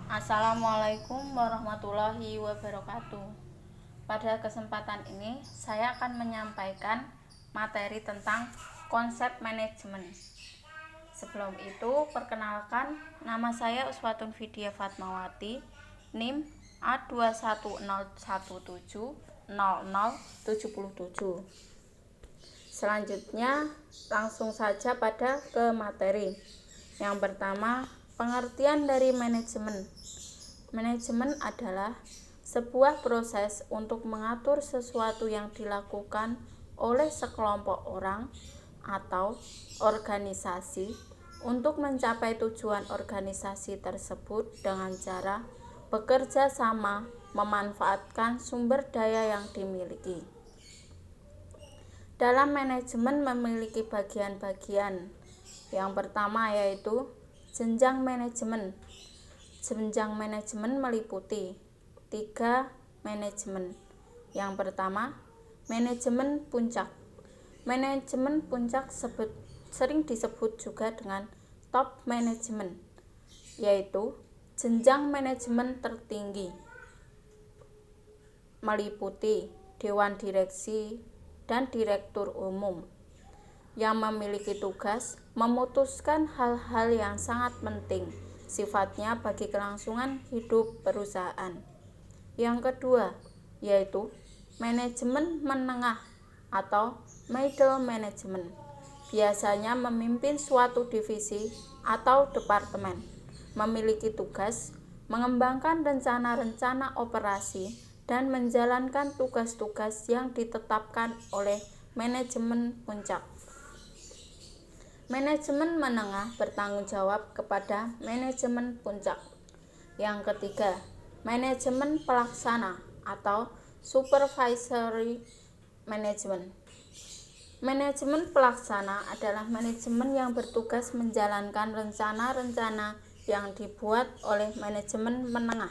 Assalamualaikum warahmatullahi wabarakatuh. Pada kesempatan ini, saya akan menyampaikan materi tentang konsep manajemen. Sebelum itu, perkenalkan, nama saya Uswatun Vidya Fatmawati, NIM A210170077. Selanjutnya, langsung saja pada ke materi. Yang pertama, pengertian dari manajemen. Manajemen adalah sebuah proses untuk mengatur sesuatu yang dilakukan oleh sekelompok orang atau organisasi untuk mencapai tujuan organisasi tersebut dengan cara bekerja sama memanfaatkan sumber daya yang dimiliki. Dalam manajemen memiliki bagian-bagian. Yang pertama yaitu jenjang manajemen. Jenjang manajemen meliputi 3 manajemen. Yang pertama, manajemen puncak. Manajemen puncak sering disebut juga dengan top manajemen, yaitu jenjang manajemen tertinggi. Meliputi dewan direksi dan direktur umum yang memiliki tugas memutuskan hal-hal yang sangat penting sifatnya bagi kelangsungan hidup perusahaan. Yang kedua, yaitu manajemen menengah atau middle management. Biasanya memimpin suatu divisi atau departemen, memiliki tugas mengembangkan rencana-rencana operasi dan menjalankan tugas-tugas yang ditetapkan oleh manajemen puncak. Manajemen menengah bertanggung jawab kepada manajemen puncak. Yang ketiga, manajemen pelaksana atau supervisory management. Manajemen pelaksana adalah manajemen yang bertugas menjalankan rencana-rencana yang dibuat oleh manajemen menengah.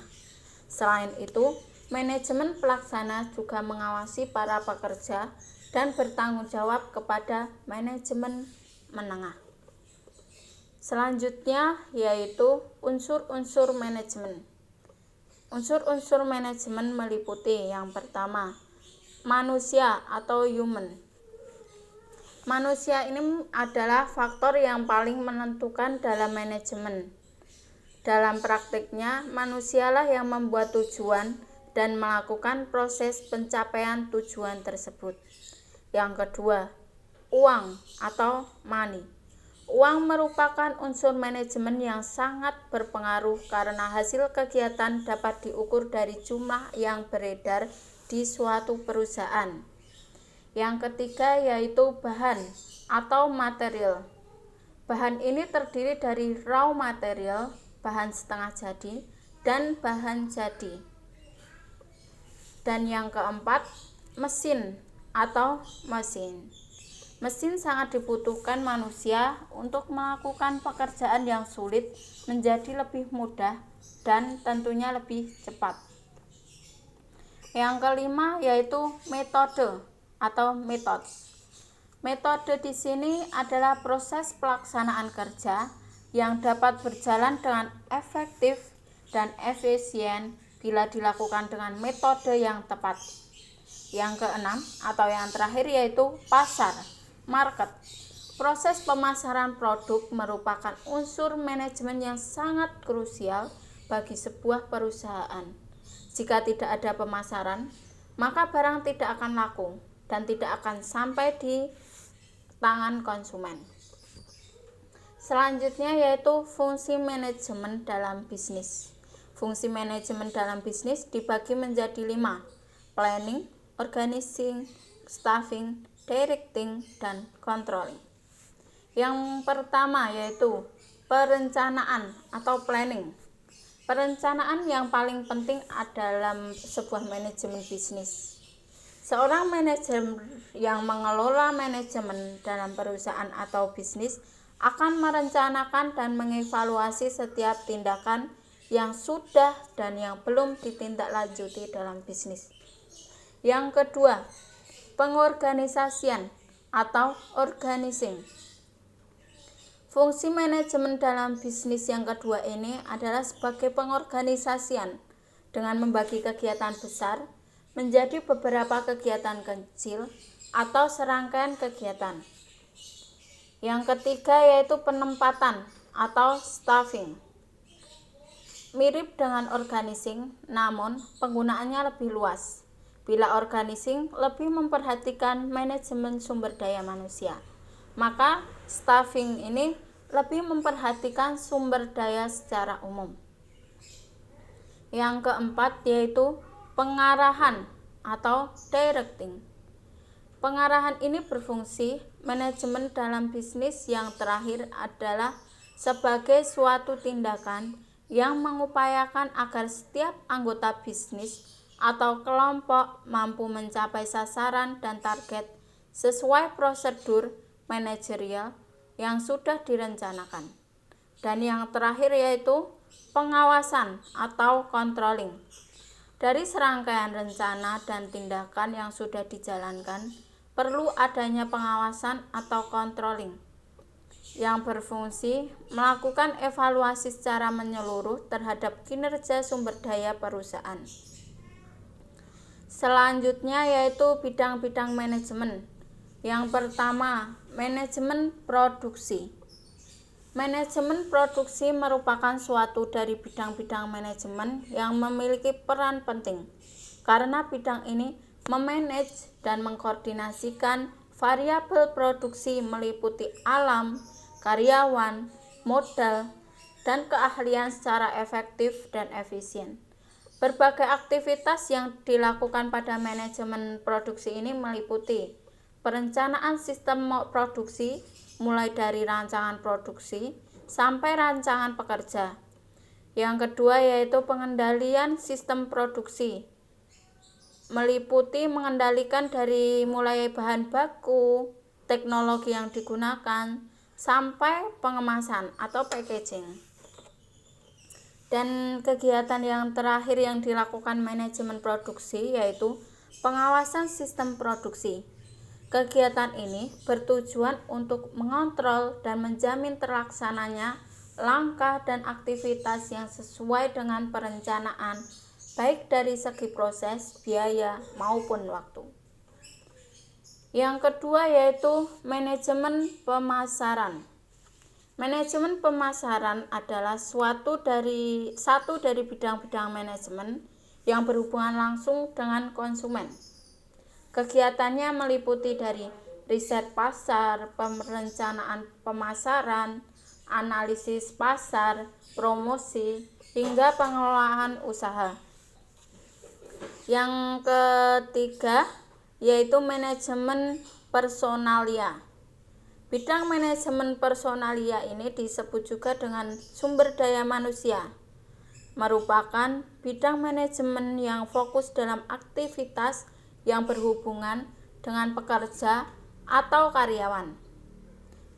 Selain itu, manajemen pelaksana juga mengawasi para pekerja dan bertanggung jawab kepada manajemen menengah. Selanjutnya yaitu unsur-unsur manajemen. Unsur-unsur manajemen meliputi yang pertama, manusia atau human. Manusia ini adalah faktor yang paling menentukan dalam manajemen. Dalam praktiknya, manusialah yang membuat tujuan dan melakukan proses pencapaian tujuan tersebut. Yang kedua, uang atau money. Uang merupakan unsur manajemen yang sangat berpengaruh karena hasil kegiatan dapat diukur dari jumlah yang beredar di suatu perusahaan. Yang ketiga yaitu bahan atau material. Bahan ini terdiri dari raw material, bahan setengah jadi, dan bahan jadi. Dan yang keempat, mesin atau mesin. Mesin sangat dibutuhkan manusia untuk melakukan pekerjaan yang sulit menjadi lebih mudah dan tentunya lebih cepat. Yang kelima yaitu metode atau methods. Metode di sini adalah proses pelaksanaan kerja yang dapat berjalan dengan efektif dan efisien bila dilakukan dengan metode yang tepat. Yang keenam atau yang terakhir yaitu pasar, market. Proses pemasaran produk merupakan unsur manajemen yang sangat krusial bagi sebuah perusahaan. Jika tidak ada pemasaran, maka barang tidak akan laku dan tidak akan sampai di tangan konsumen. Selanjutnya yaitu fungsi manajemen dalam bisnis. Fungsi manajemen dalam bisnis dibagi menjadi 5: planning, organizing, staffing, directing, dan controlling. Yang pertama yaitu perencanaan atau planning. Perencanaan yang paling penting dalam sebuah manajemen bisnis. Seorang manajer yang mengelola manajemen dalam perusahaan atau bisnis akan merencanakan dan mengevaluasi setiap tindakan yang sudah dan yang belum ditindaklanjuti dalam bisnis. Yang kedua, pengorganisasian atau organizing. Fungsi manajemen dalam bisnis yang kedua ini adalah sebagai pengorganisasian dengan membagi kegiatan besar menjadi beberapa kegiatan kecil atau serangkaian kegiatan. Yang ketiga yaitu penempatan atau staffing. Mirip dengan organizing, namun penggunaannya lebih luas. Bila organizing lebih memperhatikan manajemen sumber daya manusia, maka staffing ini lebih memperhatikan sumber daya secara umum. Yang keempat yaitu pengarahan atau directing. Pengarahan ini berfungsi manajemen dalam bisnis. Yang terakhir adalah sebagai suatu tindakan yang mengupayakan agar setiap anggota bisnis atau kelompok mampu mencapai sasaran dan target sesuai prosedur manajerial yang sudah direncanakan. Dan yang terakhir yaitu pengawasan atau controlling. Dari serangkaian rencana dan tindakan yang sudah dijalankan, perlu adanya pengawasan atau controlling yang berfungsi melakukan evaluasi secara menyeluruh terhadap kinerja sumber daya perusahaan. Selanjutnya yaitu bidang-bidang manajemen. Yang pertama, manajemen produksi. Manajemen produksi merupakan suatu dari bidang-bidang manajemen yang memiliki peran penting, karena bidang ini memanage dan mengkoordinasikan variabel produksi meliputi alam, karyawan, modal, dan keahlian secara efektif dan efisien. Berbagai aktivitas yang dilakukan pada manajemen produksi ini meliputi perencanaan sistem produksi, mulai dari rancangan produksi sampai rancangan pekerja. Yang kedua yaitu pengendalian sistem produksi, meliputi mengendalikan dari mulai bahan baku, teknologi yang digunakan, sampai pengemasan atau packaging. Dan kegiatan yang terakhir yang dilakukan manajemen produksi yaitu pengawasan sistem produksi. Kegiatan ini bertujuan untuk mengontrol dan menjamin terlaksananya langkah dan aktivitas yang sesuai dengan perencanaan, baik dari segi proses, biaya, maupun waktu. Yang kedua yaitu manajemen pemasaran. Manajemen pemasaran adalah satu dari bidang-bidang manajemen yang berhubungan langsung dengan konsumen. Kegiatannya meliputi dari riset pasar, perencanaan pemasaran, analisis pasar, promosi, hingga pengelolaan usaha. Yang ketiga yaitu manajemen personalia. Bidang manajemen personalia ini disebut juga dengan sumber daya manusia, merupakan bidang manajemen yang fokus dalam aktivitas yang berhubungan dengan pekerja atau karyawan.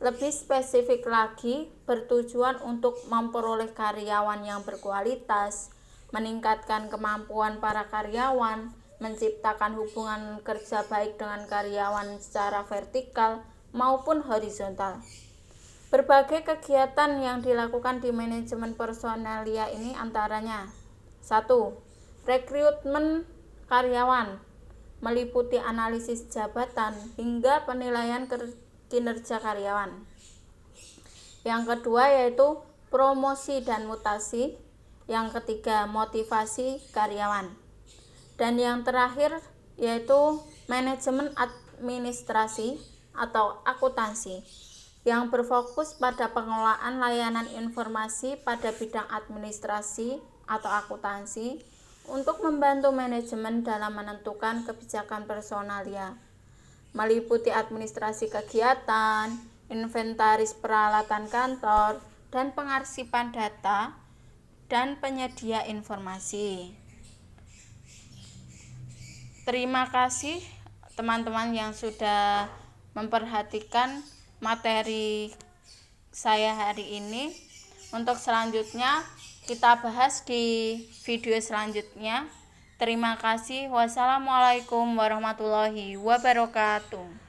Lebih spesifik lagi, bertujuan untuk memperoleh karyawan yang berkualitas, meningkatkan kemampuan para karyawan, menciptakan hubungan kerja baik dengan karyawan secara vertikal maupun horizontal. Berbagai kegiatan yang dilakukan di manajemen personalia ini antaranya: 1. Rekrutmen karyawan, meliputi analisis jabatan hingga penilaian kinerja karyawan. Yang kedua yaitu promosi dan mutasi. Yang ketiga motivasi karyawan. Dan yang terakhir yaitu manajemen administrasi atau akuntansi, yang berfokus pada pengelolaan layanan informasi pada bidang administrasi atau akuntansi untuk membantu manajemen dalam menentukan kebijakan personalia, meliputi administrasi kegiatan, inventaris peralatan kantor, dan pengarsipan data dan penyedia informasi. Terima kasih teman-teman yang sudah memperhatikan materi saya hari ini. Untuk selanjutnya kita bahas di video selanjutnya. Terima kasih. Wassalamualaikum warahmatullahi wabarakatuh.